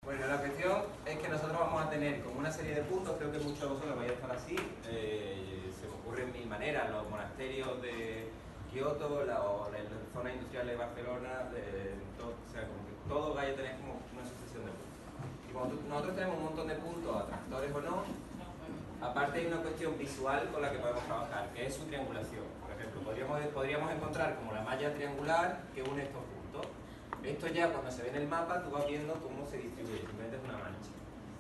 Bueno, la cuestión es que nosotros vamos a tener como una serie de puntos, creo que muchos de vosotros vais a estar así, se me ocurren mil maneras, los monasterios de Kioto, o la zona industrial de Barcelona, o sea, como que todo vaya a tener como una sucesión de puntos. Y como nosotros tenemos un montón de puntos, atractores o no, aparte hay una cuestión visual con la que podemos trabajar, que es su triangulación. Por ejemplo, podríamos encontrar como la malla triangular que une estos puntos. Esto ya cuando se ve en el mapa tú vas viendo cómo se distribuye, simplemente es una mancha.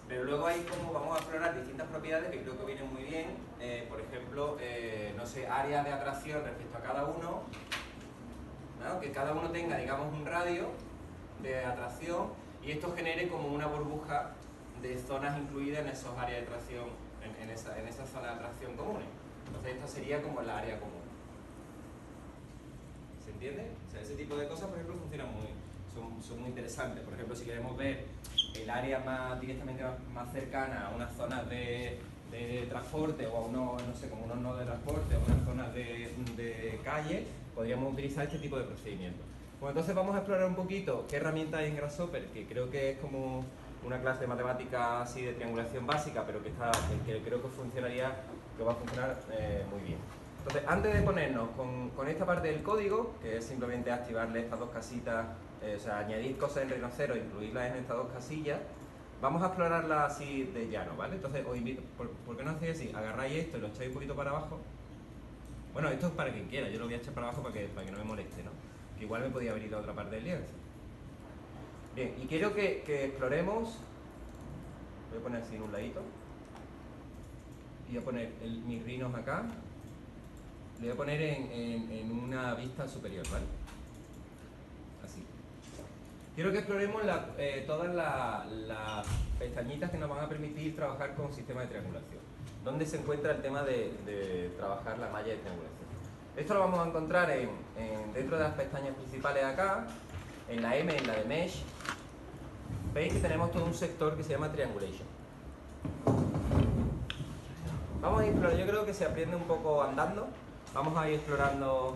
Pero luego hay como vamos a explorar distintas propiedades que creo que vienen muy bien, por ejemplo, no sé, áreas de atracción respecto a cada uno, ¿no? Que cada uno tenga, digamos, un radio de atracción y esto genere como una burbuja de zonas incluidas en esas áreas de atracción, en esa zona de atracción comunes. Entonces esto sería como la área común. ¿Se entiende? O sea, ese tipo de cosas, por ejemplo, funcionan son muy interesantes. Por ejemplo, si queremos ver el área directamente más cercana a unas zonas de transporte o a unos, no sé, como unos nodos de transporte o unas zonas de calle, podríamos utilizar este tipo de procedimientos. Bueno, entonces vamos a explorar un poquito qué herramienta hay en Grasshopper, que creo que es como una clase de matemática así de triangulación básica, pero que creo que va a funcionar muy bien. Entonces, antes de ponernos con esta parte del código, que es simplemente activarle estas dos casitas, o sea, añadir cosas en Rhino0, incluirlas en estas dos casillas, vamos a explorarla así de llano, ¿vale? Entonces, os invito, ¿por qué no hacéis así? Agarráis esto y lo echáis un poquito para abajo. Bueno, esto es para quien quiera, yo lo voy a echar para abajo para que no me moleste, ¿no? Que igual me podía abrir a otra parte del lienzo. Bien, y quiero que exploremos, voy a poner así en un ladito, y voy a poner mis rinos acá, le voy a poner en una vista superior, ¿vale? Así. Quiero que exploremos todas las pestañitas que nos van a permitir trabajar con sistemas de triangulación. ¿Dónde se encuentra el tema de trabajar la malla de triangulación? Esto lo vamos a encontrar dentro de las pestañas principales acá, en la M, en la de Mesh. Veis que tenemos todo un sector que se llama Triangulation. Vamos a explorar, yo creo que se aprende un poco andando. Vamos a ir explorando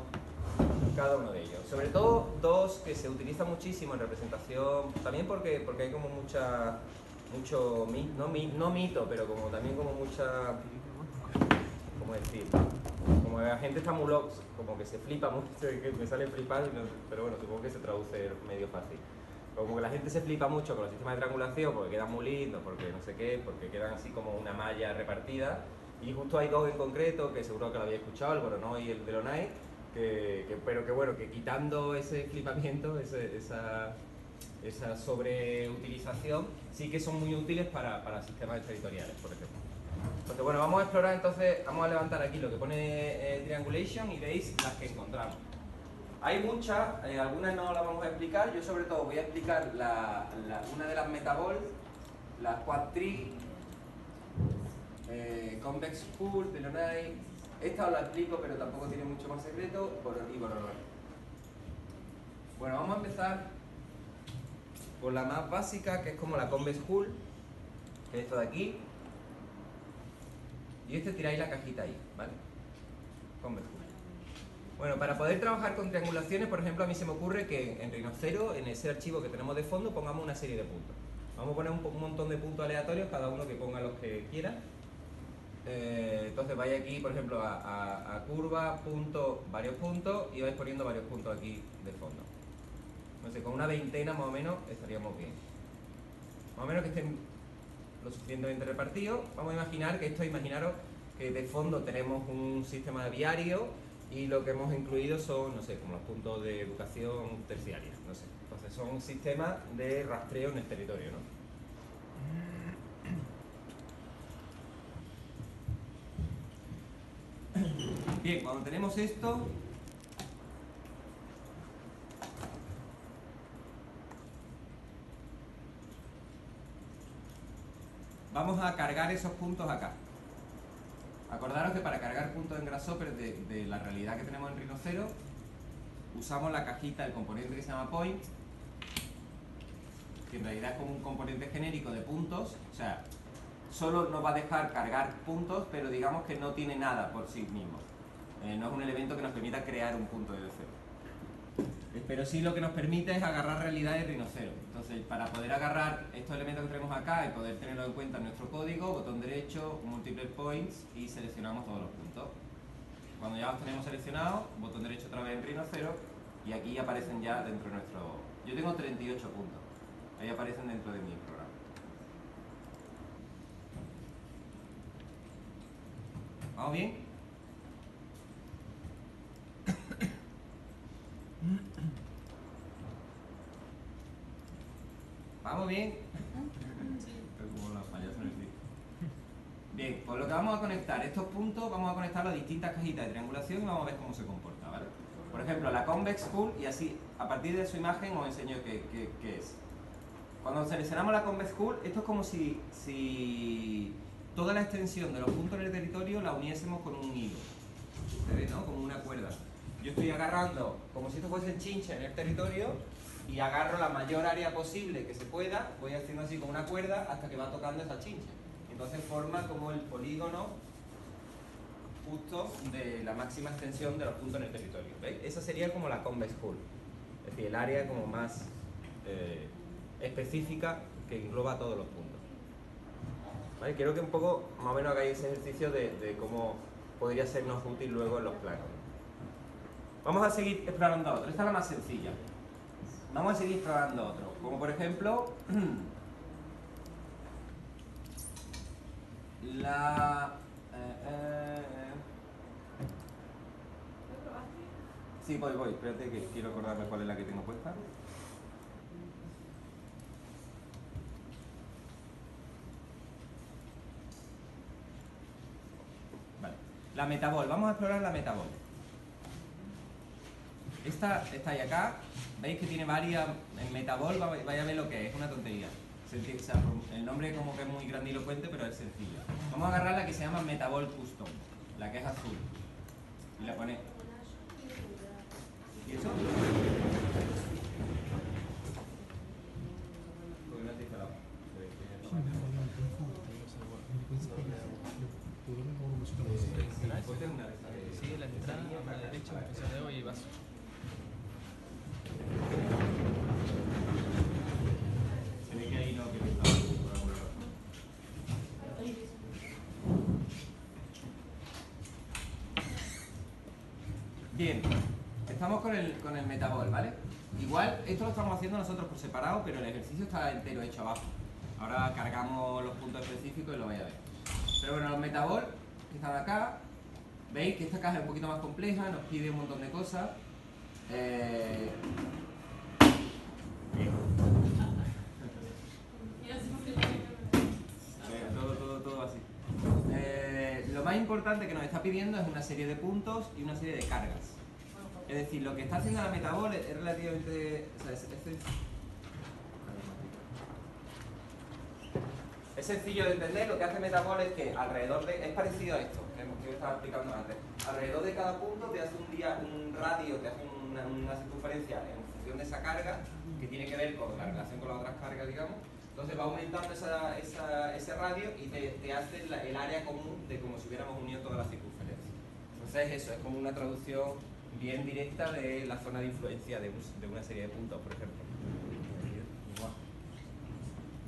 cada uno de ellos. Sobre todo dos que se utilizan muchísimo en representación, también porque hay como no mito, pero como también como mucha, ¿cómo decir? Como la gente está muy loca, como que se flipa mucho, que me sale flipar, pero bueno, supongo que se traduce medio fácil. Como que la gente se flipa mucho con los sistemas de triangulación porque quedan muy lindos, porque no sé qué, porque quedan así como una malla repartida. Y justo hay dos en concreto, que seguro que lo habéis escuchado, el Voronoi y el Delaunay, pero que bueno, que quitando ese flipamiento, esa sobreutilización, sí que son muy útiles para sistemas territoriales, por ejemplo. Entonces, bueno, vamos a explorar entonces, vamos a levantar aquí lo que pone Triangulation y veis las que encontramos. Hay muchas, algunas no las vamos a explicar, yo sobre todo voy a explicar una de las Metabol, la Quad Tree, Convex Pool, Delaunay. Esta os la explico, pero tampoco tiene mucho más secreto, y Voronoi. Bueno, vamos a empezar por la más básica, que es como la Convex Pool, que es esto de aquí. Y tiráis la cajita ahí, ¿vale? Convex Pool. Bueno, para poder trabajar con triangulaciones, por ejemplo, a mí se me ocurre que en Rhino0, en ese archivo que tenemos de fondo, pongamos una serie de puntos. Vamos a poner un montón de puntos aleatorios, cada uno que ponga los que quiera. Entonces vais aquí, por ejemplo, a curva, punto, varios puntos, y vais poniendo varios puntos aquí de fondo. No sé, con una veintena más o menos estaríamos bien. Más o menos que estén lo suficientemente repartidos. Vamos a imaginar que imaginaros que de fondo tenemos un sistema de viario y lo que hemos incluido son, no sé, como los puntos de educación terciaria, no sé. Entonces son un sistema de rastreo en el territorio, ¿no? Bien, cuando tenemos esto, vamos a cargar esos puntos acá. Acordaros que para cargar puntos en Grasshopper de la realidad que tenemos en Rhino0, usamos la cajita, el componente que se llama point, que en realidad es como un componente genérico de puntos, o sea, solo nos va a dejar cargar puntos, pero digamos que no tiene nada por sí mismo. No es un elemento que nos permita crear un punto de cero. pero sí lo que nos permite es agarrar realidad de Rhino0. Entonces, para poder agarrar estos elementos que tenemos acá y poder tenerlo en cuenta en nuestro código, botón derecho, multiple points y seleccionamos todos los puntos. Cuando ya los tenemos seleccionados, botón derecho otra vez en Rhino0 y aquí aparecen ya dentro de nuestro... Yo tengo 38 puntos, ahí aparecen dentro de mi programa. ¿Vamos bien? ¿Vamos bien? Como los payasos en el circo. Bien, pues lo que vamos a conectar, estos puntos vamos a conectarlos a distintas cajitas de triangulación y vamos a ver cómo se comporta, ¿vale? Por ejemplo, la Convex Hull, y así, a partir de su imagen os enseño qué es. Cuando seleccionamos la Convex Hull, esto es como si toda la extensión de los puntos en el territorio la uniésemos con un hilo. ¿Ustedes, no? Como una cuerda. Yo estoy agarrando, como si esto fuese chinche en el territorio, y agarro la mayor área posible que se pueda, voy haciendo así con una cuerda hasta que va tocando esa chinche. Entonces forma como el polígono justo de la máxima extensión de los puntos en el territorio. ¿Veis? Esa sería como la Convex Hull. Es decir, el área como más específica que engloba todos los puntos. ¿Vale? Quiero que un poco, más o menos, hagáis ese ejercicio de cómo podría sernos útil luego en los planos. Vamos a seguir explorando otro. Esta es la más sencilla. Vamos a seguir explorando otro. Como por ejemplo, la... Sí, voy. Espérate que quiero acordarme cuál es la que tengo puesta. Vale. La Metabol. Vamos a explorar la Metabol. Esta está ahí acá. Veis que tiene varias... En Metabol, vaya a ver lo que es una tontería. O sea, el nombre como que es muy grandilocuente, pero es sencillo. Vamos a agarrar la que se llama Metabol Custom, la que es azul. Y la pone... ¿Y eso? Sí, la entrada a la derecha, empezó y vaso. Se ve que ahí no, que bien, estamos con el Metabol, ¿vale? Igual, esto lo estamos haciendo nosotros por separado, pero el ejercicio está entero hecho abajo. Ahora cargamos los puntos específicos y lo vais a ver. Pero bueno, los Metabol que están acá, veis que esta caja es un poquito más compleja, nos pide un montón de cosas. Todo así. Lo más importante que nos está pidiendo es una serie de puntos y una serie de cargas. Es decir, lo que está haciendo la Metabol es relativamente... O sea, es sencillo de entender. Lo que hace Metabol es que alrededor de... Es parecido a esto que estaba explicando antes. Alrededor de cada punto te hace un radio, te hace una circunferencia en función de esa carga, que tiene que ver con la relación con las otras cargas, digamos. Entonces va aumentando ese radio y te hace el área común de como si hubiéramos unido todas las circunferencias. Entonces eso es como una traducción bien directa de la zona de influencia de una serie de puntos, por ejemplo.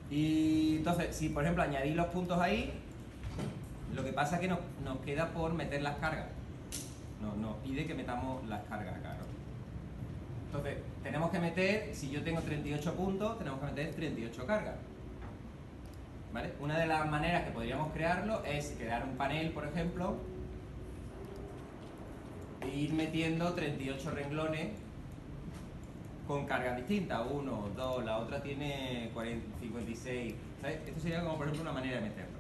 Y entonces, si por ejemplo añadís los puntos ahí, lo que pasa es que nos queda por meter las cargas. Nos pide que metamos las cargas acá, ¿no? Entonces, tenemos que meter, si yo tengo 38 puntos, tenemos que meter 38 cargas. ¿Vale? Una de las maneras que podríamos crearlo es crear un panel, por ejemplo, e ir metiendo 38 renglones con cargas distintas. 1, 2, la otra tiene 56. ¿Sabes? Esto sería como, por ejemplo, una manera de meterlo.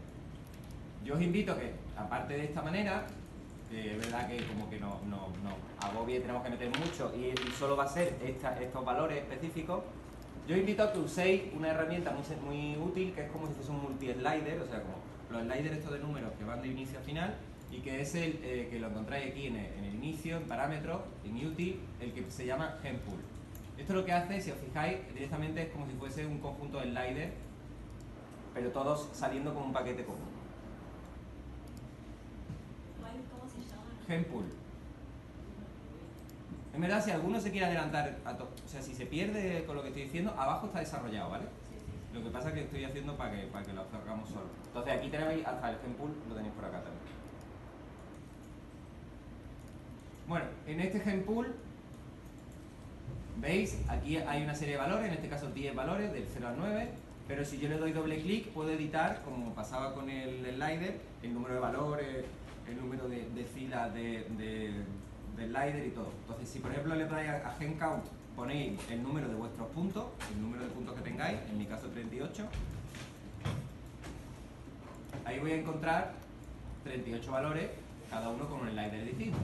Yo os invito a que, aparte de esta manera, es verdad que como que nos agobia y tenemos que meter mucho y solo va a ser estos valores específicos, yo os invito a que uséis una herramienta muy útil, que es como si fuese un multi-slider, o sea, como los sliders estos de números que van de inicio a final, y que es el que lo encontráis aquí en el inicio, en parámetros, en util, el que se llama GenPool. Esto lo que hace, si os fijáis, directamente es como si fuese un conjunto de sliders, pero todos saliendo como un paquete común. ¿Cómo se llama? GenPool. Es En verdad, si alguno se quiere adelantar a todo, o sea, si se pierde con lo que estoy diciendo, abajo está desarrollado, ¿vale? Lo que pasa es que estoy haciendo para que lo hagamos solo. Entonces aquí tenéis hasta el gempool, lo tenéis por acá también. Bueno, en este gempool, ¿veis? Aquí hay una serie de valores, en este caso 10 valores, del 0 al 9, pero si yo le doy doble clic, puedo editar, como pasaba con el slider, el número de valores, el número de filas del slider y todo. Entonces, si por ejemplo le dais a Gen Count, ponéis el número de vuestros puntos, el número de puntos que tengáis, en mi caso 38, ahí voy a encontrar 38 valores, cada uno con un slider distinto.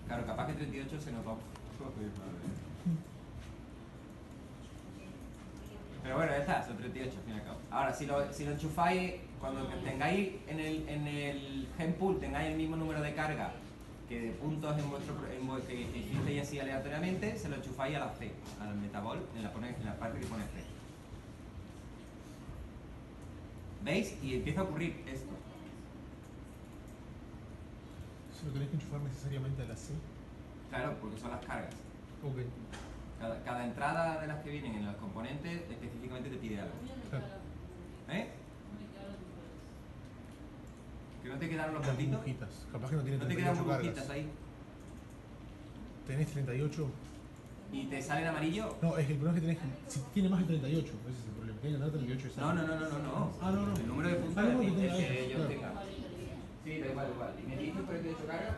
Claro, capaz que 38 se nos va. Pero bueno, ya está, son 38 al fin y al cabo. Ahora, si lo enchufáis, cuando tengáis en el Gempool, tengáis el mismo número de carga que de puntos que hicisteis así aleatoriamente, se lo enchufáis a la C, al Metabol, en la parte que pone C. ¿Veis? Y empieza a ocurrir esto. ¿Se lo tenés que enchufar necesariamente a la C? Claro, porque son las cargas. Ok. Cada entrada de las que vienen en los componentes específicamente te pide algo. Claro. ¿Eh? ¿Que no te quedaron los Las puntitos? burbujitas. Capaz que no tiene ¿No te quedan 38 burbujitas cargas. ahí? ¿Tenés 38? ¿Y te sale en amarillo? No, es que el problema es que tenés que... Si tiene más de 38, ese es el problema. Tiene que tener 38 y No. Ah, no. El número de puntos Ah, no, es que el tenga que eso, ellos claro. tengan. Sí, da igual. Y me dijiste por el derecho carga.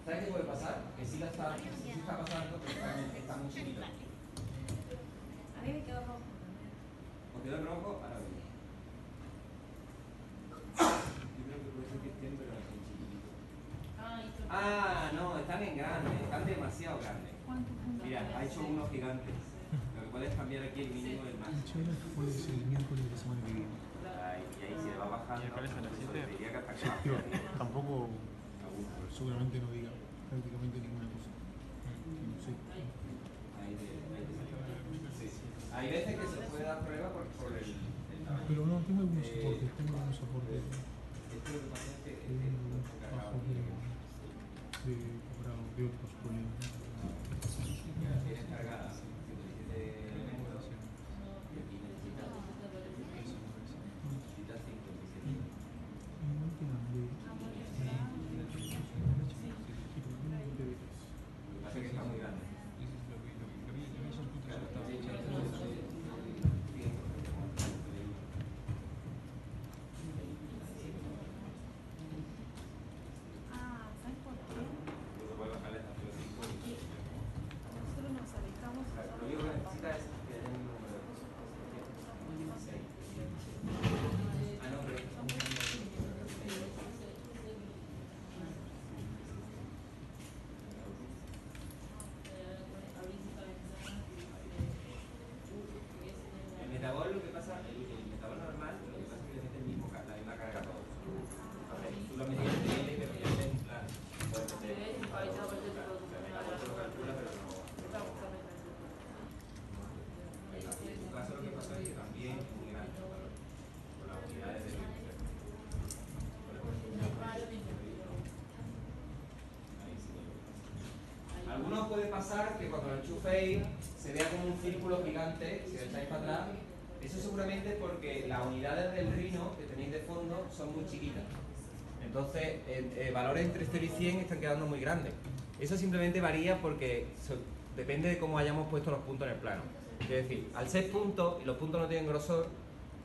¿Sabes qué puede pasar? Que sí está pasando, pero está muy chiquito. A mí me quedó rojo. ¿Os quedó en rojo? Ahora bien. Yo creo que puede ser que estén, pero son chiquititos. Ah, no, están en grande, están demasiado grandes. Mira, ha hecho unos gigantes. Lo que puedes cambiar aquí el mínimo y el El máximo. chévere fue el miércoles de la semana que viene. Y ahí se le va bajando. ¿Miércoles a las 7? Diría que hasta que Digo, baje. tampoco, seguramente no diga prácticamente ninguna cosa. No sé. Ahí te salió. Sí. Hay veces que se puede dar prueba por el tamaño. Pero no, tengo algunos soportes. Tengo algunos soportes Esto lo que pasa es que bajos de otros problemas. tienes cargada 117 elementos y aquí necesitas 57. Igual que mandé. Lo que pasa es que está muy grande. Ah, ¿sabes por qué? Incluso puedes bajarle hasta 0,5 y Nosotros nos alejamos. lo único que necesitas es que haya un número de cosas. Ah, no, pero el metabol lo que pasa, el metabol normal, lo que pasa es que le mete la misma carga a todos. Entonces, tú lo metes en DL, pero ya en plan, puedes meter el metabol lo calcula, pero no. En tu caso lo que pasa es que también es muy grande el valor, con las unidades de limitación. Algunos puede pasar que cuando lo enchuféis se vea como un círculo gigante, si lo echáis para atrás. Eso seguramente es porque las unidades del Rhino que tenéis de fondo son muy chiquitas. Entonces, valores entre 0 y 100 están quedando muy grandes. Eso simplemente varía porque depende de cómo hayamos puesto los puntos en el plano. Es decir, al ser puntos y los puntos no tienen grosor,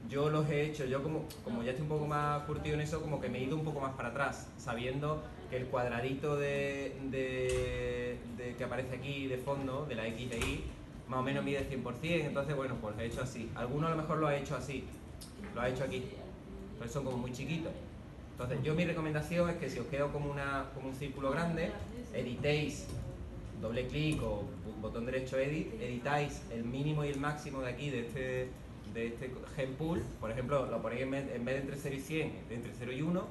yo los he hecho, yo como ya estoy un poco más curtido en eso, como que me he ido un poco más para atrás, sabiendo que el cuadradito que aparece aquí de fondo, de la X de Y, más o menos mide 100%, entonces bueno, pues lo he hecho así. Algunos a lo mejor lo ha hecho así, lo ha hecho aquí, pero son como muy chiquitos. Entonces yo mi recomendación es que si os queda como un círculo grande, editéis, doble clic o botón derecho edit, editáis el mínimo y el máximo de aquí, de este Gempool, por ejemplo, lo ponéis en vez de entre 0 y 100, entre 0 y 1,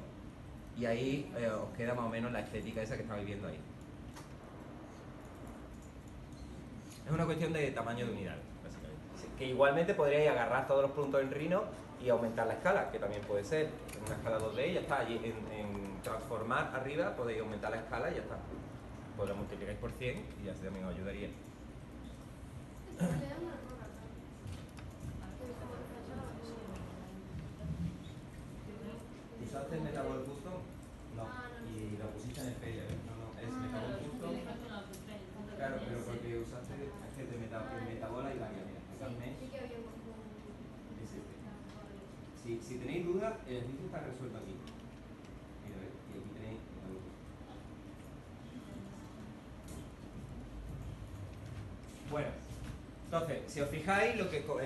y ahí os queda más o menos la estética esa que estabais viendo ahí. Es una cuestión de tamaño de unidad, básicamente. Que igualmente podríais agarrar todos los puntos en Rhino y aumentar la escala, que también puede ser en una escala 2D y ya está. Allí en transformar arriba podéis aumentar la escala y ya está. Pues lo multiplicáis por 100 y así también os ayudaría. ¿Usaste el Metabol Custom? No. Y lo pusiste en el failure. No, es Metabol Custom. Claro, pero porque usaste es que el Metabol hay varias. Mira, totalmente. Es este. Si tenéis dudas, el ejercicio está resuelto aquí. Mira, ¿ves? Y aquí tenéis Metabol Custom. Bueno, entonces, si os fijáis,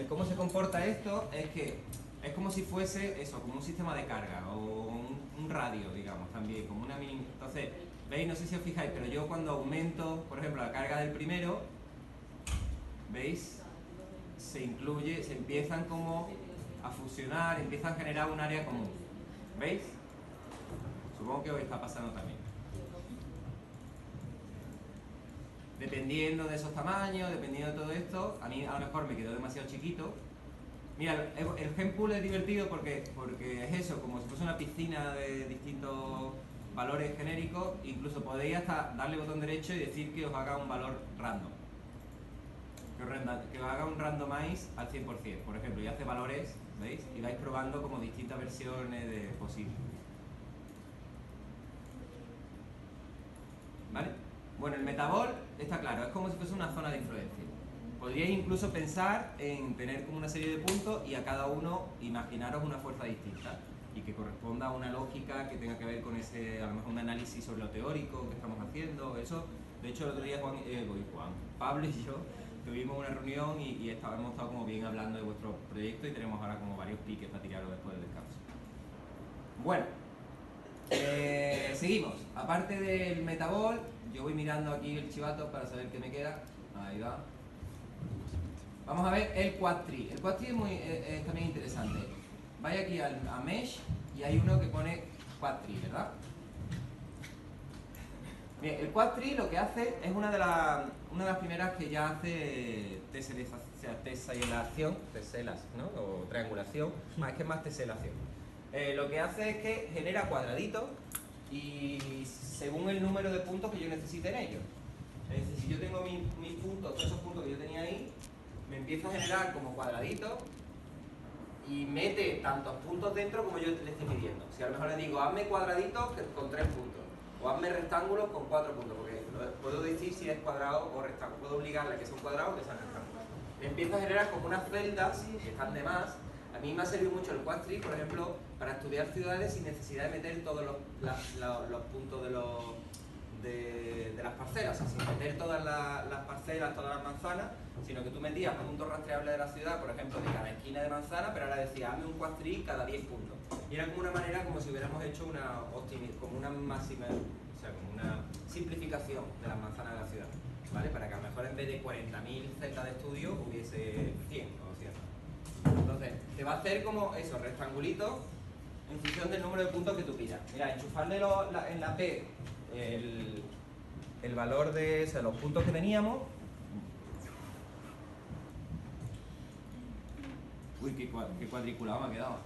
cómo se comporta esto es que es como si fuese eso, como un sistema de carga o un radio, digamos, también, como una mini. Entonces, veis, no sé si os fijáis, pero yo cuando aumento, por ejemplo, la carga del primero, veis, se empiezan como a fusionar, empiezan a generar un área común. ¿Veis? Supongo que os está pasando también. Dependiendo de esos tamaños, dependiendo de todo esto, a mí a lo mejor me quedó demasiado chiquito. Mira, el Genpool es divertido porque es eso, como si fuese una piscina de distintos valores genéricos. Incluso podéis hasta darle botón derecho y decir que os haga un valor random. Que os haga un randomize al 100%, por ejemplo, y hace valores, ¿veis? Y vais probando como distintas versiones de posibles. ¿Vale? Bueno, el Metabol está claro, es como si fuese una zona de influencia. Podríais incluso pensar en tener como una serie de puntos y a cada uno imaginaros una fuerza distinta y que corresponda a una lógica que tenga que ver con ese, a lo mejor un análisis sobre lo teórico que estamos haciendo. Eso, de hecho, el otro día Pablo y yo tuvimos una reunión y hemos estado como bien hablando de vuestro proyecto y tenemos ahora como varios piques para tirarlo después del descanso. Bueno, seguimos. Aparte del Metabol, yo voy mirando aquí el chivato para saber qué me queda. Ahí va. Vamos a ver el Quad Tree. El Quad Tree es también interesante. Vais aquí a Mesh y hay uno que pone Quad Tree, ¿verdad? Bien, el Quad Tree lo que hace es una de las primeras que ya hace teselación, ¿no? O triangulación, es que es más teselación. Lo que hace es que genera cuadraditos y según el número de puntos que yo necesite en ellos. Es decir, si yo tengo mis puntos, todos esos puntos que yo tenía ahí, me empieza a generar como cuadraditos y mete tantos puntos dentro como yo le estoy pidiendo. Si a lo mejor le digo, hazme cuadraditos con 3 puntos, o hazme rectángulos con 4 puntos, porque puedo decir si es cuadrado o rectángulo, puedo obligarle a que sea un cuadrado o que sea un rectángulo. Me empieza a generar como unas celdas que están de más. A mí me ha servido mucho el Quad Tree, por ejemplo, para estudiar ciudades sin necesidad de meter todos los puntos de las parcelas, o sea, sin meter todas las parcelas, todas las manzanas, sino que tú metías puntos rastreables de la ciudad, por ejemplo, de cada esquina de manzana, pero ahora decía, hazme un Quad Tree cada 10 puntos. Y era como una manera como si hubiéramos hecho como una máxima, o sea, como una simplificación de las manzanas de la ciudad, ¿vale? Para que a lo mejor en vez de 40.000 celdas de estudio hubiese 100 o 200. Entonces, te va a hacer como eso, rectangulitos en función del número de puntos que tú pidas. Mira, enchufarle en la P el valor de los puntos que teníamos. Uy, qué cuadriculado me ha quedado.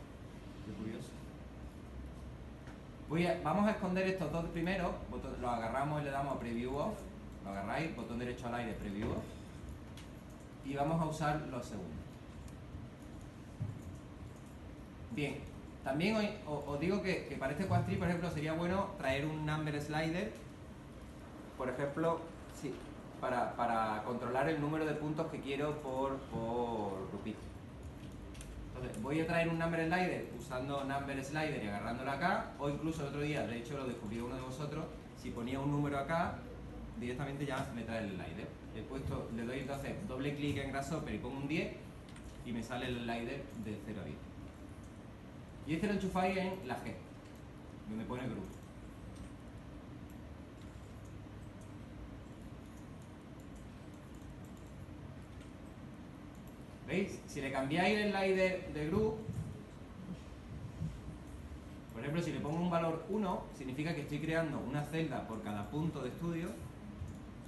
Qué curioso. Vamos a esconder estos dos primeros. Los agarramos y le damos a Preview Off. Lo agarráis, botón derecho al aire, Preview Off. Y vamos a usar los segundos. Bien, también os digo que para este Quad Tree, por ejemplo, sería bueno traer un number slider, por ejemplo, sí, para controlar el número de puntos que quiero por grupito. Entonces, voy a traer un number slider usando number slider y agarrándolo acá, o incluso el otro día, de hecho lo descubrió uno de vosotros, si ponía un número acá, directamente ya me trae el slider. Le doy entonces doble clic en Grasshopper y pongo un 10 y me sale el slider de 0 a 10. Y este lo enchufáis en la G, donde pone group. ¿Veis? Si le cambiáis el slider de group, por ejemplo, si le pongo un valor 1, significa que estoy creando una celda por cada punto de estudio.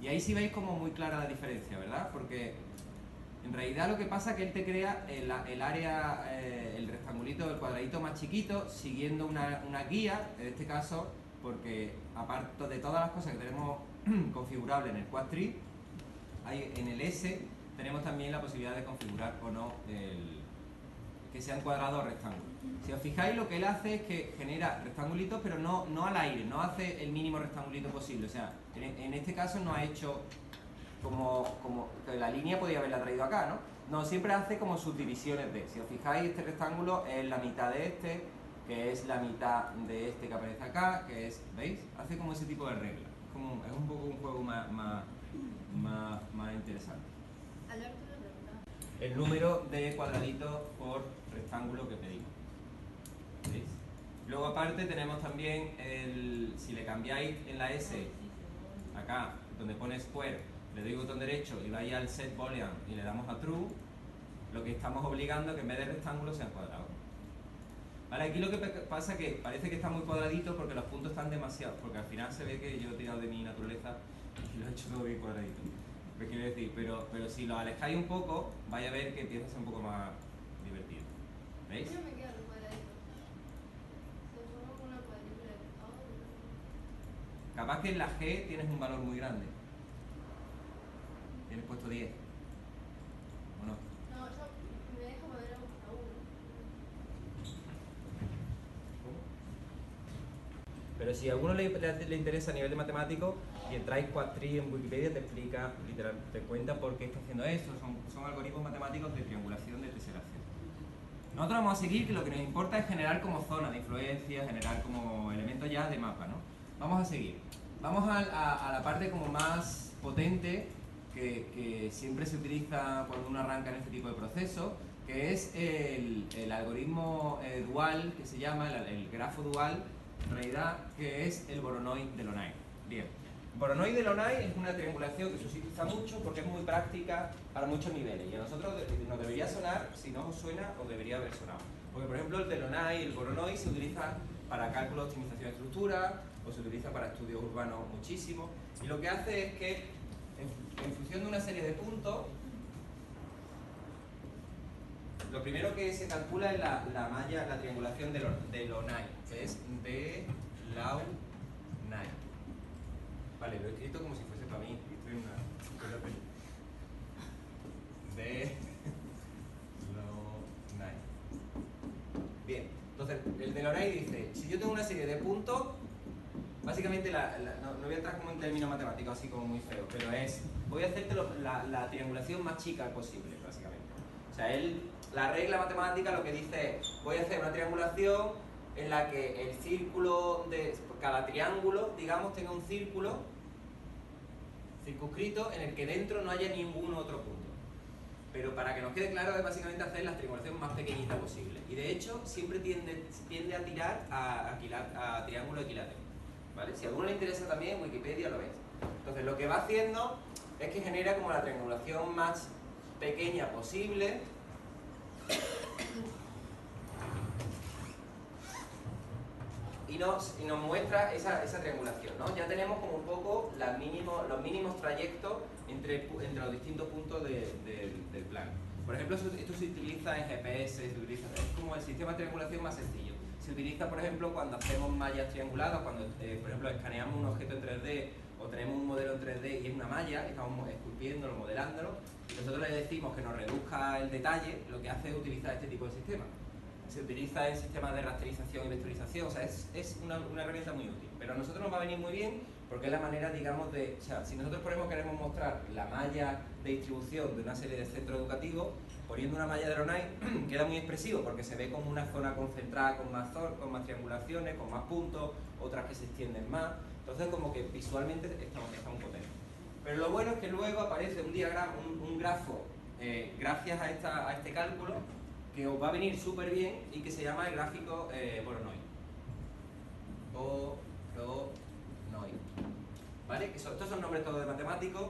Y ahí sí veis como muy clara la diferencia, ¿verdad? Porque En realidad lo que pasa es que él te crea el área, el rectangulito, el cuadradito más chiquito, siguiendo una guía, en este caso, porque aparte de todas las cosas que tenemos configurables en el Quad Tree, en el S tenemos también la posibilidad de configurar o no que sean cuadrados o rectángulos. Si os fijáis, lo que él hace es que genera rectangulitos, pero no al aire, no hace el mínimo rectangulito posible. O sea, en este caso no ha hecho como que la línea podía haberla traído acá, ¿no? No, siempre hace como subdivisiones de. Si os fijáis, este rectángulo es la mitad de este, que es la mitad de este que aparece acá, que es, ¿veis? Hace como ese tipo de reglas. Es un poco un juego más interesante. El número de cuadraditos por rectángulo que pedimos. ¿Veis? Luego aparte tenemos también si le cambiáis en la S, acá, donde pone square, le doy botón derecho y vais al set boolean y le damos a true, lo que estamos obligando es que en vez de rectángulos sean cuadrados. Vale, aquí lo que pasa es que parece que está muy cuadradito porque los puntos están demasiado, porque al final se ve que yo he tirado de mi naturaleza y lo he hecho todo bien cuadradito. ¿Qué quiero decir? Pero si lo alejáis un poco, vais a ver que empieza a ser un poco más divertido. ¿Veis? Yo me quedo cuadradito. Se forma con una cuadrícula. Capaz que en la G tienes un valor muy grande. Tienes puesto 10. ¿O no? No, yo me dejo poner a 1. Pero si a alguno le interesa a nivel de matemático y entráis Quad Tree en Wikipedia, te explica, literal, te cuenta por qué está haciendo eso. Son algoritmos matemáticos de triangulación, de teselación. Nosotros vamos a seguir, que lo que nos importa es generar como zona de influencia, generar como elementos ya de mapa, ¿no? Vamos a seguir. Vamos a la parte como más potente que siempre se utiliza cuando uno arranca en este tipo de procesos, que es el algoritmo dual, que se llama el grafo dual, en realidad, que es el Voronoi de Lonay. Bien, Voronoi de Lonay es una triangulación que se utiliza mucho porque es muy práctica para muchos niveles y a nosotros nos debería sonar, si no os suena, os debería haber sonado. Porque por ejemplo el de Lonay y el Voronoi se utilizan para cálculo de optimización de estructura o se utiliza para estudios urbanos muchísimo y lo que hace es que en función de una serie de puntos, lo primero que se calcula es la malla, la triangulación de Lonay, que es de Launay. Vale, lo he escrito como si fuese para mí. Estoy en una de Lonay. Bien, entonces el de Lonay dice, si yo tengo una serie de puntos, básicamente no voy a entrar como en términos matemáticos así como muy feo, pero voy a hacerte la triangulación más chica posible, básicamente. O sea, la regla matemática lo que dice es, voy a hacer una triangulación en la que el círculo de cada triángulo, digamos, tenga un círculo circunscrito en el que dentro no haya ningún otro punto. Pero para que nos quede claro es básicamente hacer la triangulación más pequeñita posible. Y de hecho siempre tiende a tirar a triángulo equilátero. ¿Vale? Si a alguno le interesa también, Wikipedia lo ves. Entonces lo que va haciendo es que genera como la triangulación más pequeña posible. Y nos muestra esa triangulación, ¿no? Ya tenemos como un poco los mínimos trayectos entre los distintos puntos del plano. Por ejemplo, esto se utiliza en GPS, es como el sistema de triangulación más sencillo. Se utiliza, por ejemplo, cuando hacemos mallas trianguladas, cuando, por ejemplo, escaneamos un objeto en 3D o tenemos un modelo en 3D y es una malla, estamos esculpiéndolo, modelándolo, y nosotros le decimos que nos reduzca el detalle, lo que hace es utilizar este tipo de sistema. Se utiliza en sistemas de rasterización y vectorización, o sea, es una herramienta muy útil. Pero a nosotros nos va a venir muy bien porque es la manera, digamos, o sea, si nosotros queremos mostrar la malla de distribución de una serie de centros educativos, poniendo una malla de Lonay queda muy expresivo porque se ve como una zona concentrada con más triangulaciones, con más puntos, otras que se extienden más. Entonces, como que visualmente está muy potente. Pero lo bueno es que luego aparece un diagrama, un grafo, gracias a este cálculo, que os va a venir súper bien y que se llama el gráfico Voronoi. Voronoi. ¿Vale? Estos son nombres todos de matemáticos.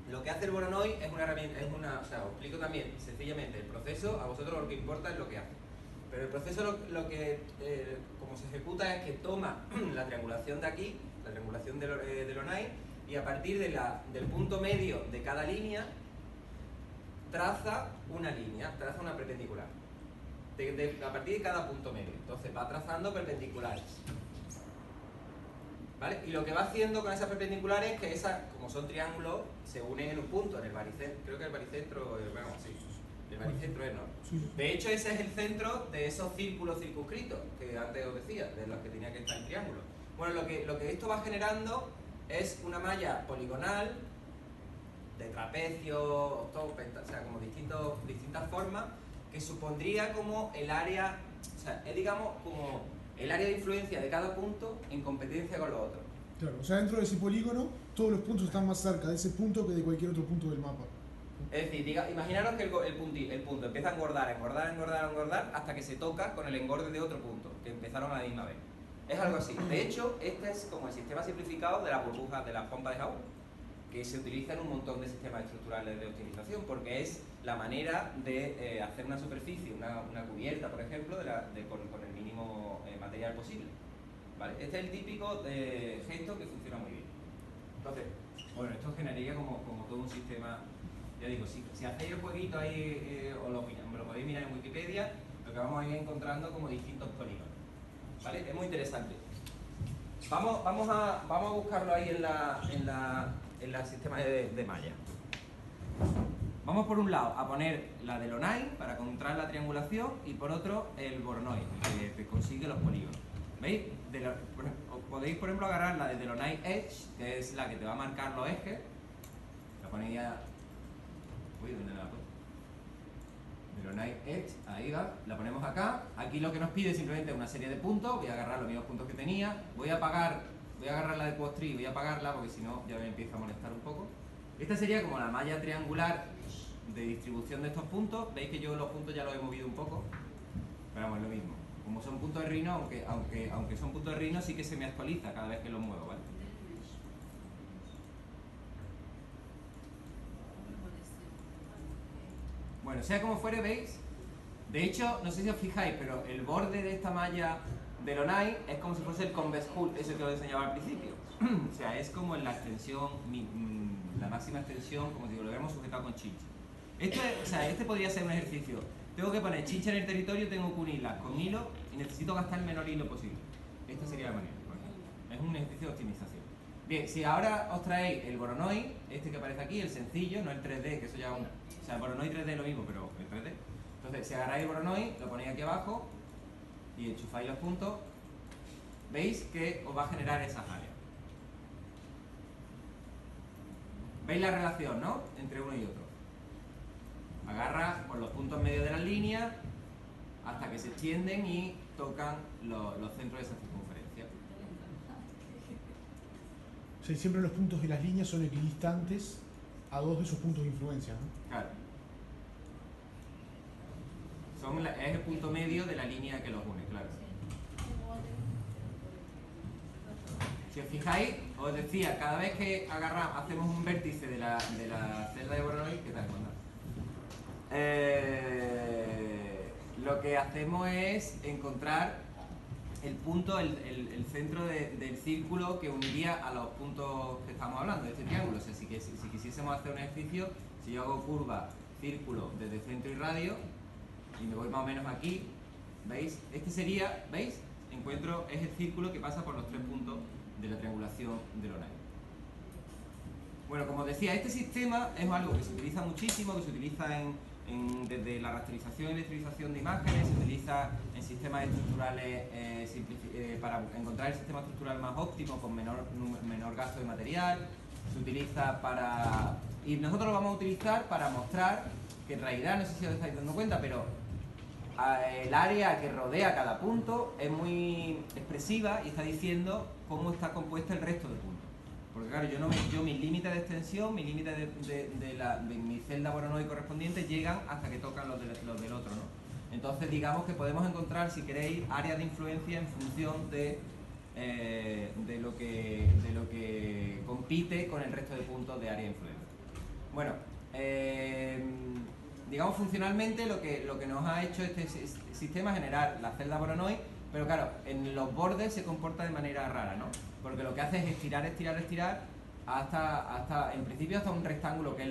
Lo que hace el Voronoi es una herramienta, o sea, os explico también sencillamente el proceso, a vosotros lo que importa es lo que hace. Pero el proceso como se ejecuta es que toma la triangulación de aquí, la triangulación de Lonay, y a partir del punto medio de cada línea, traza una línea, traza una perpendicular. A partir de cada punto medio. Entonces va trazando perpendiculares. ¿Vale? Y lo que va haciendo con esas perpendiculares es que esas, como son triángulos, se unen en un punto, en el baricentro. Creo que el baricentro, bueno, sí, el baricentro es enorme. De hecho, ese es el centro de esos círculos circunscritos que antes os decía, de los que tenía que estar en triángulo. Bueno, lo que esto va generando es una malla poligonal de trapecio, octavo, o sea, como distintas formas, que supondría como el área, o sea, es digamos como el área de influencia de cada punto en competencia con los otros. Claro, o sea, dentro de ese polígono, todos los puntos están más cerca de ese punto que de cualquier otro punto del mapa. Es decir, imaginaros que el punto empieza a engordar hasta que se toca con el engorde de otro punto, que empezaron a la misma vez. Es algo así. De hecho, este es como el sistema simplificado de las burbujas de las pompas de jabón, que se utiliza en un montón de sistemas estructurales de optimización, porque es la manera de hacer una superficie, una cubierta, por ejemplo, con el mínimo material posible. ¿Vale? Este es el típico gesto que funciona muy bien. Entonces, bueno, esto generaría como todo un sistema. Ya digo, si hacéis el jueguito ahí, me lo podéis mirar en Wikipedia, lo que vamos a ir encontrando como distintos polígonos. ¿Vale? Es muy interesante. Vamos a buscarlo ahí en la sistema de malla. Vamos por un lado a poner la de Delaunay para encontrar la triangulación y por otro el Voronoi, que consigue los polígonos. ¿Veis? Podéis, por ejemplo, agarrar la de Delaunay Edge, que es la que te va a marcar los ejes. La ponéis ya. Uy, ¿dónde la pongo? Delaunay Edge, ahí va. La ponemos acá. Aquí lo que nos pide es simplemente una serie de puntos. Voy a agarrar los mismos puntos que tenía. Voy a agarrar la de Quad Tree y voy a apagarla porque si no ya me empieza a molestar un poco. Esta sería como la malla triangular de distribución de estos puntos. Veis que yo los puntos ya los he movido un poco, pero vamos, es lo mismo. Como son puntos de Rhino, aunque son puntos de Rhino, sí que se me actualiza cada vez que los muevo, ¿vale? Bueno, sea como fuere, ¿veis? De hecho, no sé si os fijáis, pero el borde de esta malla de Delaunay es como si fuese el convex hull, ese que os enseñaba al principio. O sea, es como en la extensión, la máxima extensión, como digo, lo hubiéramos sujetado con chincha. Este podría ser un ejercicio. Tengo que poner chincha en el territorio, tengo que unirlas con hilo y necesito gastar el menor hilo posible. Esta sería la manera. Es un ejercicio de optimización. Bien, si ahora os traéis el Voronoi, este que aparece aquí, el sencillo, no el 3D, que eso ya es o sea, el Voronoi 3D es lo mismo, pero el 3D. Entonces, si agarráis el Voronoi, lo ponéis aquí abajo y enchufáis los puntos, veis que os va a generar esas áreas. ¿Veis la relación, no? Entre uno y otro. Agarra por los puntos medios de las líneas hasta que se extienden y tocan los centros de esa circunferencia. O sea, siempre los puntos de las líneas son equidistantes a dos de sus puntos de influencia, ¿no? Claro. Es el punto medio de la línea que los une, claro. Si os fijáis, os decía, cada vez que hacemos un vértice de la celda de Voronoi, ¿qué tal? Lo que hacemos es encontrar el punto, el centro del círculo que uniría a los puntos que estamos hablando, de este triángulo. O sea, si quisiésemos hacer un ejercicio, si yo hago curva, círculo, desde centro y radio, y me voy más o menos aquí, ¿veis? Este sería, ¿veis? Es el círculo que pasa por los tres puntos de la triangulación de Delaunay. Bueno, como decía, este sistema es algo que se utiliza muchísimo, que se utiliza desde la rasterización y electrización de imágenes, se utiliza en sistemas estructurales para encontrar el sistema estructural más óptimo con menor gasto de material, se utiliza y nosotros lo vamos a utilizar para mostrar que en realidad, no sé si os estáis dando cuenta, pero el área que rodea cada punto es muy expresiva y está diciendo cómo está compuesta el resto del punto. Porque claro, mis límites de extensión, mis límites de mi celda Voronoi correspondiente llegan hasta que tocan los del otro, ¿no? Entonces digamos que podemos encontrar, si queréis, áreas de influencia en función de lo que compite con el resto de puntos de área de influencia. Bueno, digamos funcionalmente lo que nos ha hecho este sistema es generar la celda Voronoi, pero claro, en los bordes se comporta de manera rara, ¿no? Porque lo que hace es estirar hasta en principio hasta un rectángulo que es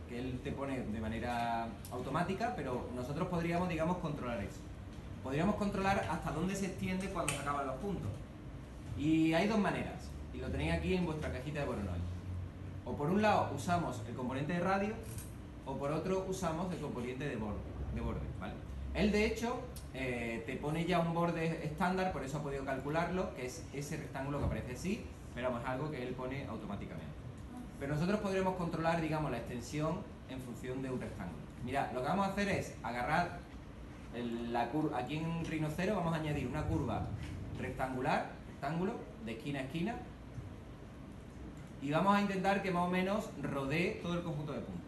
que él te pone de manera automática, pero nosotros podríamos, digamos, controlar eso. Podríamos controlar hasta dónde se extiende cuando se acaban los puntos. Y hay dos maneras, y lo tenéis aquí en vuestra cajita de Voronoi. O por un lado usamos el componente de radio, o por otro usamos el componente de borde, ¿vale? Él, de hecho, te pone ya un borde estándar, por eso ha podido calcularlo, que es ese rectángulo que aparece así, pero vamos, es algo que él pone automáticamente. Pero nosotros podremos controlar, digamos, la extensión en función de un rectángulo. Mirad, lo que vamos a hacer es agarrar la curva, aquí en Rhino0 vamos a añadir una curva rectángulo, de esquina a esquina, y vamos a intentar que más o menos rodee todo el conjunto de puntos.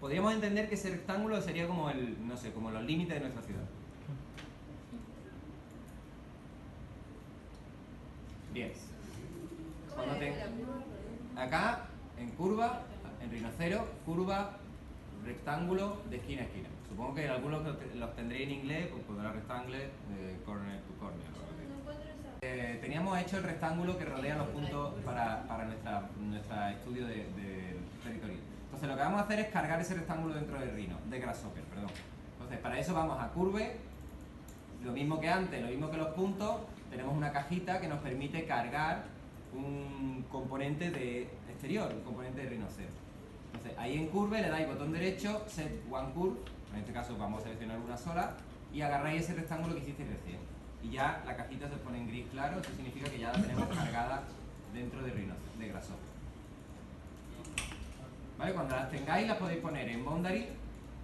Podríamos entender que ese rectángulo sería como no sé, como los límites de nuestra ciudad. Bien. Acá, en curva, en Rhino0, curva, rectángulo de esquina a esquina. Supongo que algunos los tendréis en inglés, pues podrá rectangle, corner to corner. Teníamos hecho el rectángulo que rodea los puntos para nuestro estudio de territorio. Entonces lo que vamos a hacer es cargar ese rectángulo dentro de Grasshopper, perdón. Entonces para eso vamos a Curve, lo mismo que antes, lo mismo que los puntos, tenemos una cajita que nos permite cargar un componente de exterior, un componente de Rhino0. Entonces ahí en Curve le dais botón derecho, Set One Curve, en este caso vamos a seleccionar una sola, y agarráis ese rectángulo que hicisteis recién. Y ya la cajita se pone en gris claro, eso significa que ya la tenemos cargada dentro de Grasshopper. ¿Vale? Cuando las tengáis las podéis poner en Boundary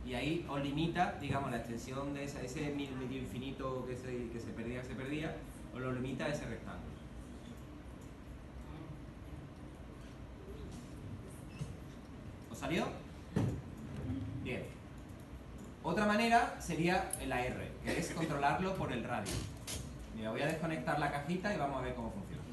y ahí os limita, digamos, la extensión de ese medio infinito que se perdía, os lo limita a ese rectángulo. ¿Os salió? Bien. Otra manera sería la R, que es controlarlo por el radio. Mira, voy a desconectar la cajita y vamos a ver cómo funciona.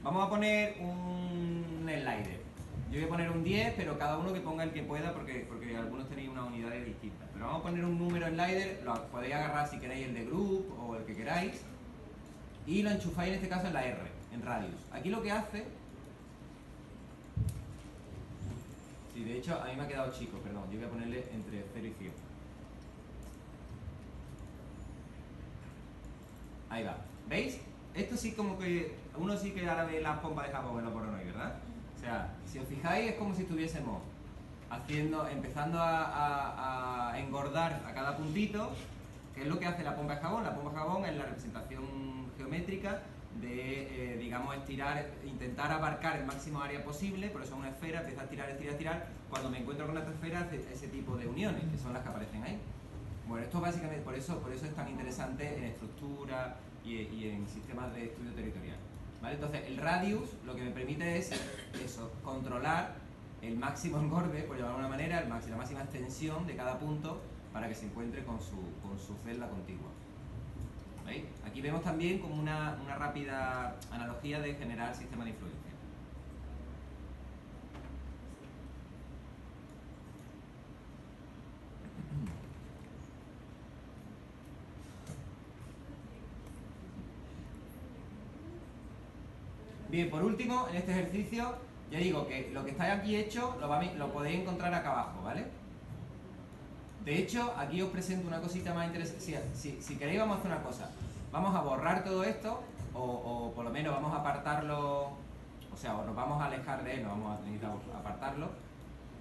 Vamos a poner un slider. Yo voy a poner un 10, pero cada uno que ponga el que pueda porque algunos tenéis unas unidades distintas. Pero vamos a poner un número slider, lo podéis agarrar si queréis el de group o el que queráis. Y lo enchufáis en este caso en la R, en radius. Aquí lo que hace... Sí, de hecho a mí me ha quedado chico, perdón. Yo voy a ponerle entre 0 y 100. Ahí va. ¿Veis? Esto sí como que... Uno sí que ahora ve las pompas de Japón en los Voronoi, ¿verdad? O sea, si os fijáis es como si estuviésemos empezando a engordar a cada puntito, que es lo que hace la pompa de jabón. La pompa de jabón es la representación geométrica de, digamos, intentar abarcar el máximo área posible, por eso es una esfera, empieza a estirar. Cuando me encuentro con esta esfera hace ese tipo de uniones, que son las que aparecen ahí. Bueno, esto básicamente, por eso es tan interesante en estructura y en sistemas de estudio territorial. ¿Vale? Entonces, el radius lo que me permite es eso, controlar el máximo engorde, por llamarlo de una manera, la máxima extensión de cada punto para que se encuentre con su celda contigua. ¿Veis? Aquí vemos también como una rápida analogía de generar sistemas de influencia. Bien, por último, en este ejercicio, ya digo que lo que está aquí hecho lo podéis encontrar acá abajo, ¿vale? De hecho, aquí os presento una cosita más interesante. Si queréis, vamos a hacer una cosa. Vamos a borrar todo esto, o por lo menos vamos a apartarlo, o sea, o nos vamos a alejar de él, nos vamos a necesitar apartarlo.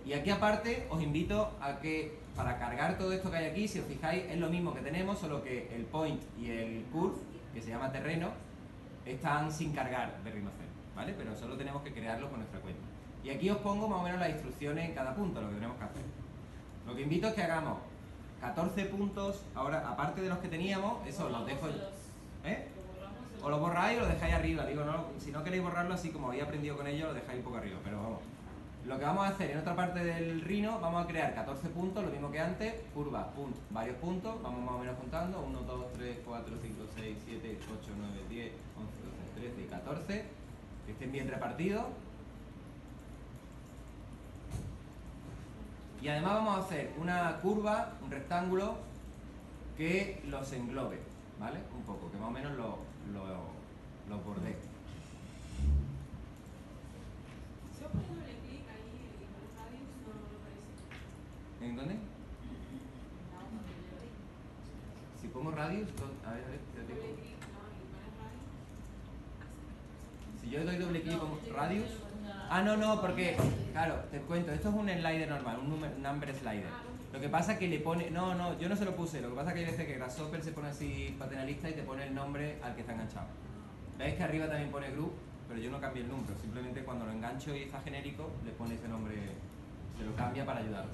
Y aquí aparte, os invito a que, para cargar todo esto que hay aquí, si os fijáis, es lo mismo que tenemos, solo que el point y el curve, que se llama terreno, están sin cargar de Rhino0, ¿vale? Pero solo tenemos que crearlo con nuestra cuenta. Y aquí os pongo más o menos las instrucciones en cada punto, lo que tenemos que hacer. Lo que invito es que hagamos 14 puntos, ahora, aparte de los que teníamos, eso los dejo... ¿Eh? O lo borráis o lo dejáis arriba, digo, no, si no queréis borrarlo así como habéis aprendido con ello, lo dejáis un poco arriba, pero vamos. Lo que vamos a hacer en otra parte del Rhino, vamos a crear 14 puntos, lo mismo que antes, curva, varios puntos, vamos más o menos contando, 1, 2, 3, 4, 5, 6, 7, 8, 9, 10, 11, 12, 13 y 14, que estén bien repartidos. Y además vamos a hacer una curva, un rectángulo, que los englobe, ¿vale? Un poco, que más o menos los bordee. yo doy doble clic con radius. Ah, no, porque, claro, te cuento, esto es un slider normal, un number slider. Lo que pasa es que le pone, no, yo no se lo puse, lo que pasa es que hay veces que Grasshopper se pone así paternalista y te pone el nombre al que está enganchado. Veis que arriba también pone group, pero yo no cambié el número, simplemente cuando lo engancho y está genérico, le pone ese nombre, se lo cambia para ayudarlo.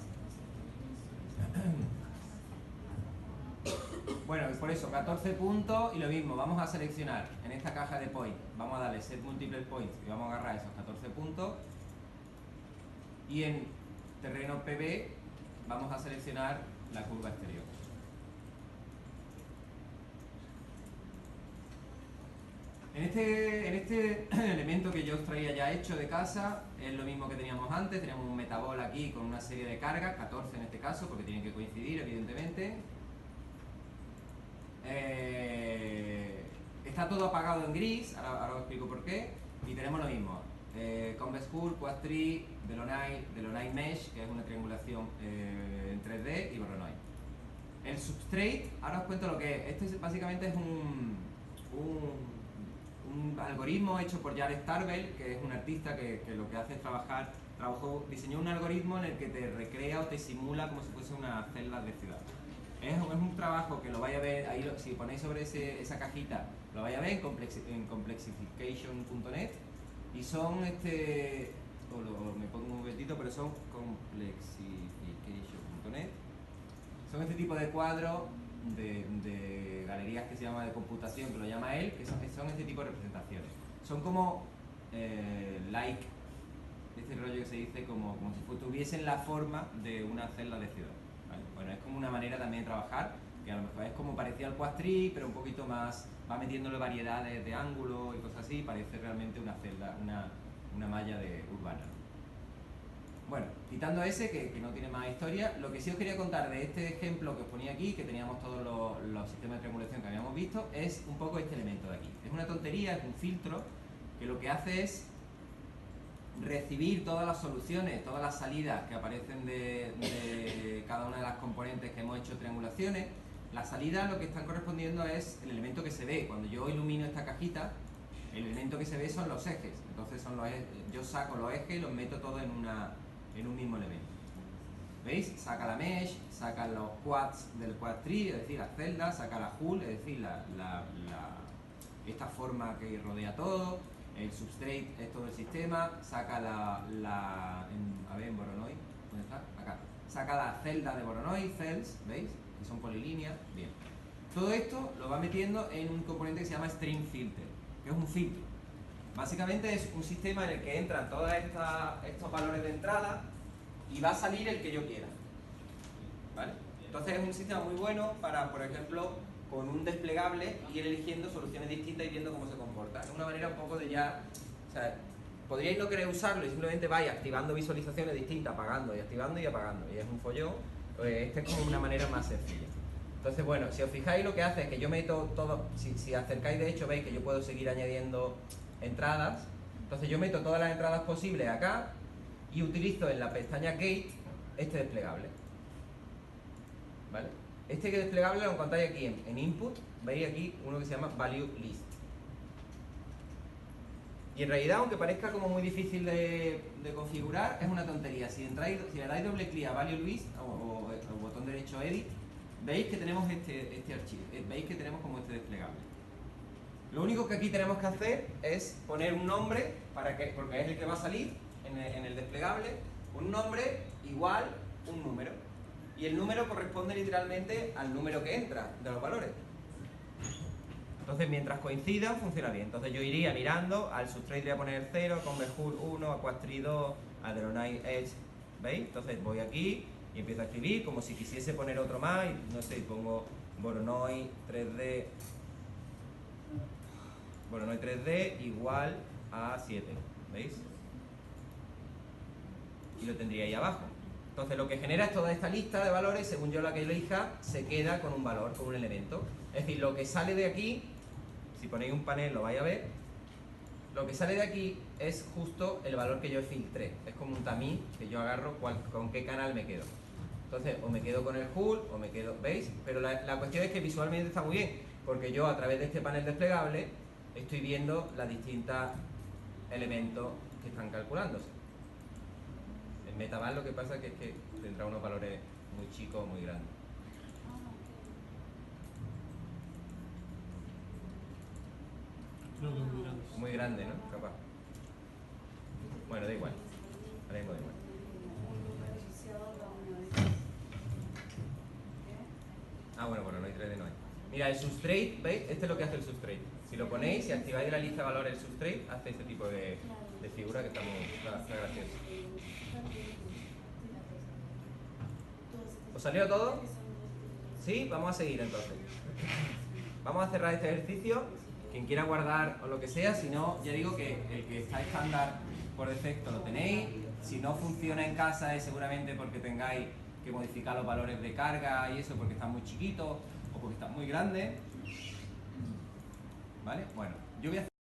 Bueno, por eso, 14 puntos y lo mismo, vamos a seleccionar en esta caja de point, vamos a darle set multiple points y vamos a agarrar esos 14 puntos y en terreno PB vamos a seleccionar la curva exterior. En este elemento que yo os traía ya hecho de casa, es lo mismo que teníamos antes, tenemos un metabol aquí con una serie de cargas, 14 en este caso, porque tienen que coincidir evidentemente. Está todo apagado en gris, ahora os explico por qué, y tenemos lo mismo, Convex Hull, Quad Tree, Delaunay Mesh, que es una triangulación en 3D, y Voronoi. El substrate, ahora os cuento lo que es. Este básicamente es un algoritmo hecho por Jared Tarbell, que es un artista que lo que hace es diseñó un algoritmo en el que te recrea o te simula como si fuese una celda de ciudad. Es un trabajo que lo vais a ver, ahí si ponéis sobre esa cajita, lo vais a ver en complexification.net y son me pongo un momentito, pero son complexification.net. Son este tipo de cuadros de galerías que se llama de computación, que lo llama él, que son este tipo de representaciones. Son como este rollo que se dice como si tuviesen la forma de una celda de ciudad. Bueno, es como una manera también de trabajar, que a lo mejor es como parecido al Quad Tree, pero un poquito más, va metiéndole variedades de ángulos y cosas así, parece realmente una celda, una malla urbana. Bueno, quitando ese, que no tiene más historia, lo que sí os quería contar de este ejemplo que os ponía aquí, que teníamos todos los sistemas de triangulación que habíamos visto, es un poco este elemento de aquí. Es una tontería, es un filtro, que lo que hace es recibir todas las soluciones, todas las salidas que aparecen de cada una de las componentes que hemos hecho triangulaciones. Las salidas lo que están correspondiendo es el elemento que se ve. Cuando yo ilumino esta cajita, el elemento que se ve son los ejes. Entonces yo saco los ejes y los meto todos en un mismo elemento. ¿Veis? Saca la mesh, saca los quads del quad tree, es decir, las celdas, saca la hull, es decir, esta forma que rodea todo. El substrate es todo el sistema, saca en Voronoi, ¿dónde está? Acá. Saca la celda de Voronoi, cells, ¿veis? Que son polilíneas, bien. Todo esto lo va metiendo en un componente que se llama Stream Filter, que es un filtro. Básicamente es un sistema en el que entran todos estos valores de entrada y va a salir el que yo quiera, ¿vale? Entonces es un sistema muy bueno para, por ejemplo, con un desplegable ir eligiendo soluciones distintas y viendo cómo se comporta. Es una manera un poco de o sea, podríais no querer usarlo y simplemente vais activando visualizaciones distintas, apagando y activando y apagando, y es un follón. Esta es como una manera más sencilla. Entonces, bueno, si os fijáis, lo que hace es que yo meto todo, si acercáis de hecho veis que yo puedo seguir añadiendo entradas. Entonces yo meto todas las entradas posibles acá y utilizo en la pestaña Gate este desplegable, ¿vale? Este desplegable lo encontráis aquí en Input, veis aquí uno que se llama Value List. Y en realidad, aunque parezca como muy difícil de configurar, es una tontería. Si le dais doble clic a Value List o botón derecho Edit, veis que tenemos este archivo, veis que tenemos como este desplegable. Lo único que aquí tenemos que hacer es poner un nombre, porque es el que va a salir en el desplegable, un nombre igual un número. Y el número corresponde literalmente al número que entra de los valores. Entonces, mientras coincidan, funciona bien. Entonces yo iría mirando, al substrate le voy a poner 0, a Convex Hull 1, a Quad Tree 2, a Delaunay Edge, ¿veis? Entonces voy aquí y empiezo a escribir como si quisiese poner otro más, y no sé, pongo Voronoi 3D igual a 7, ¿veis? Y lo tendría ahí abajo. Entonces lo que genera es toda esta lista de valores, según yo la que elija, se queda con un valor, con un elemento. Es decir, lo que sale de aquí, si ponéis un panel lo vais a ver, lo que sale de aquí es justo el valor que yo filtré. Es como un tamiz que yo agarro con qué canal me quedo. Entonces, o me quedo con el hull, o me quedo, ¿veis? Pero la cuestión es que visualmente está muy bien, porque yo a través de este panel desplegable estoy viendo las distintas elementos que están calculándose. En MetaMask lo que pasa es que tendrá unos valores muy chicos o muy grandes. Creo que muy grande. Muy grande, ¿no? Capaz. Bueno, da igual. Ahora mismo da igual. Ah, bueno, no hay 3D, no hay. Mira, el substrate, ¿veis? Este es lo que hace el substrate. Si lo ponéis, si activáis de la lista de valores el substrate, hace este tipo de figura que está graciosa. ¿Os salió todo? ¿Sí? Vamos a seguir entonces. Vamos a cerrar este ejercicio. Quien quiera guardar o lo que sea, si no, ya digo que el que está estándar por defecto lo tenéis. Si no funciona en casa es seguramente porque tengáis que modificar los valores de carga y eso porque están muy chiquitos o porque están muy grandes. ¿Vale? Bueno, yo voy a